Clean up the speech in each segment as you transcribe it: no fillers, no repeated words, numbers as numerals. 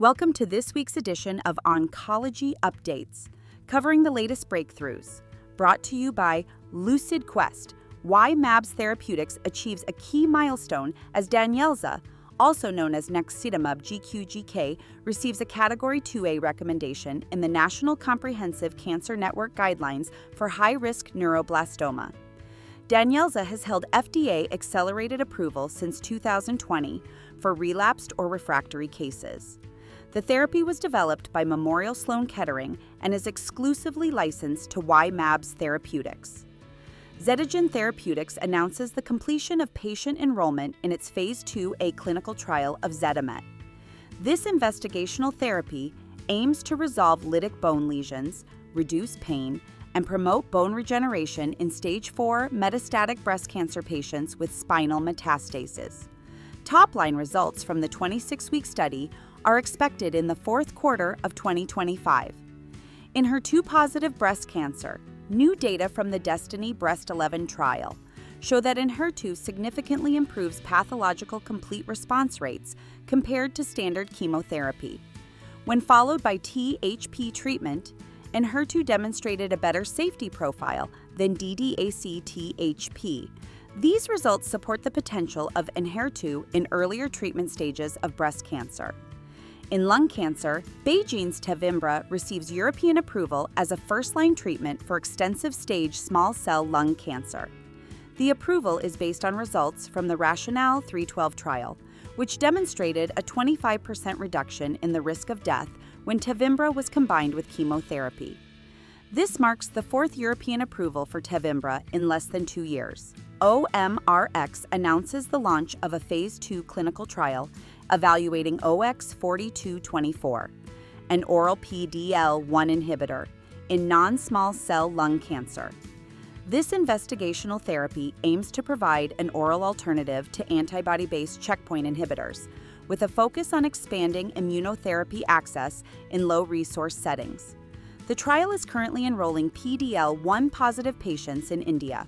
Welcome to this week's edition of Oncology Updates, covering the latest breakthroughs. Brought to you by LucidQuest, why mAbs Therapeutics achieves a key milestone as DANYELZA, also known as naxitamab GQGK, receives a Category 2A recommendation in the National Comprehensive Cancer Network Guidelines for high-risk neuroblastoma. DANYELZA has held FDA accelerated approval since 2020 for relapsed or refractory cases. The therapy was developed by Memorial Sloan Kettering and is exclusively licensed to mAbs Therapeutics. Zetagen Therapeutics announces the completion of patient enrollment in its Phase 2A clinical trial of Zetamet. This investigational therapy aims to resolve lytic bone lesions, reduce pain, and promote bone regeneration in Stage 4 metastatic breast cancer patients with spinal metastases. Top-line results from the 26-week study are expected in the fourth quarter of 2025. In HER2-positive breast cancer, new data from the DESTINY-Breast11 trial show that Enhertu significantly improves pathological complete response rates compared to standard chemotherapy. When followed by THP treatment, Enhertu demonstrated a better safety profile than DDAC-THP. These results support the potential of Enhertu in earlier treatment stages of breast cancer. In lung cancer, BeiGene's Tevimbra receives European approval as a first-line treatment for extensive-stage small cell lung cancer. The approval is based on results from the Rationale 312 trial, which demonstrated a 25% reduction in the risk of death when Tevimbra was combined with chemotherapy. This marks the fourth European approval for Tevimbra in less than 2 years. OMRX announces the launch of a Phase 2 clinical trial evaluating OX4224, an oral PD-L1 inhibitor, in non-small cell lung cancer. This investigational therapy aims to provide an oral alternative to antibody-based checkpoint inhibitors, with a focus on expanding immunotherapy access in low-resource settings. The trial is currently enrolling PD-L1 positive patients in India.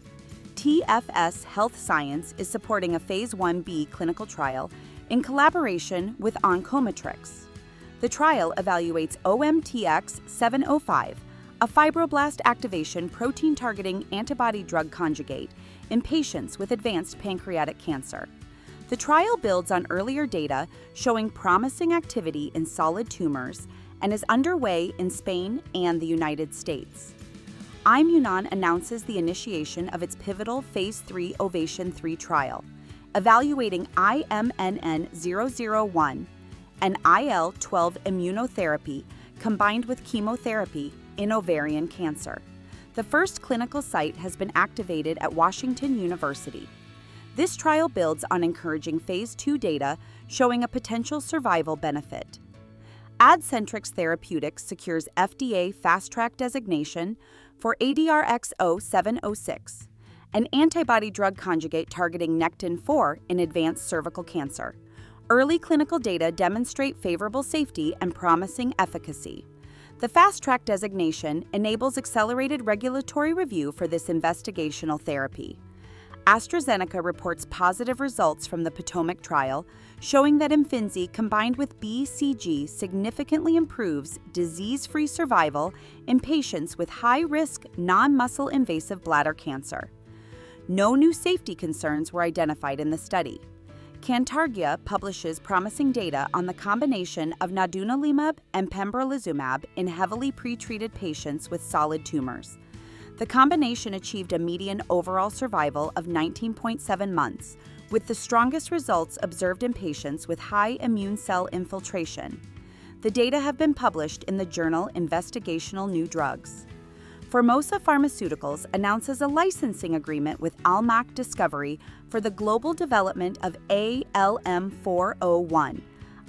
TFS Health Science is supporting a Phase 1b clinical trial in collaboration with Oncolytic. The trial evaluates OMTX-705, a fibroblast activation protein-targeting antibody-drug conjugate in patients with advanced pancreatic cancer. The trial builds on earlier data showing promising activity in solid tumors and is underway in Spain and the United States. Immunon announces the initiation of its pivotal Phase 3 Ovation 3 trial, evaluating IMNN-001, an IL-12 immunotherapy combined with chemotherapy in ovarian cancer. The first clinical site has been activated at Washington University. This trial builds on encouraging Phase 2 data showing a potential survival benefit. AdCentrix Therapeutics secures FDA Fast Track designation for ADRX-0706, an antibody-drug conjugate targeting Nectin-4 in advanced cervical cancer. Early clinical data demonstrate favorable safety and promising efficacy. The Fast Track designation enables accelerated regulatory review for this investigational therapy. AstraZeneca reports positive results from the Potomac trial, showing that Imfinzi combined with BCG significantly improves disease-free survival in patients with high-risk non-muscle invasive bladder cancer. No new safety concerns were identified in the study. Cantargia publishes promising data on the combination of nadunolimab and pembrolizumab in heavily pretreated patients with solid tumors. The combination achieved a median overall survival of 19.7 months, with the strongest results observed in patients with high immune cell infiltration. The data have been published in the journal Investigational New Drugs. Formosa Pharmaceuticals announces a licensing agreement with Almac Discovery for the global development of ALM401,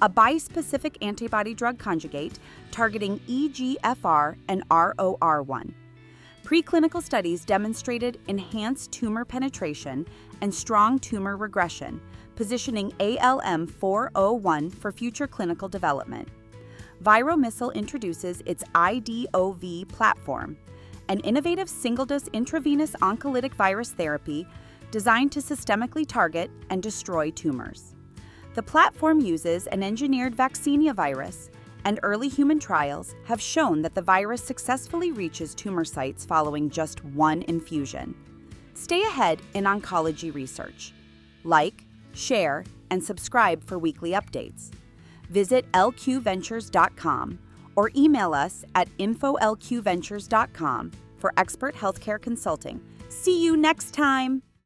a bispecific antibody-drug conjugate targeting EGFR and ROR1. Preclinical studies demonstrated enhanced tumor penetration and strong tumor regression, positioning ALM401 for future clinical development. ViroMissile introduces its IDOV platform, an innovative single-dose intravenous oncolytic virus therapy designed to systemically target and destroy tumors. The platform uses an engineered vaccinia virus, and early human trials have shown that the virus successfully reaches tumor sites following just one infusion. Stay ahead in oncology research. Like, share, and subscribe for weekly updates. Visit lqventures.com or email us at info@lqventures.com for expert healthcare consulting. See you next time!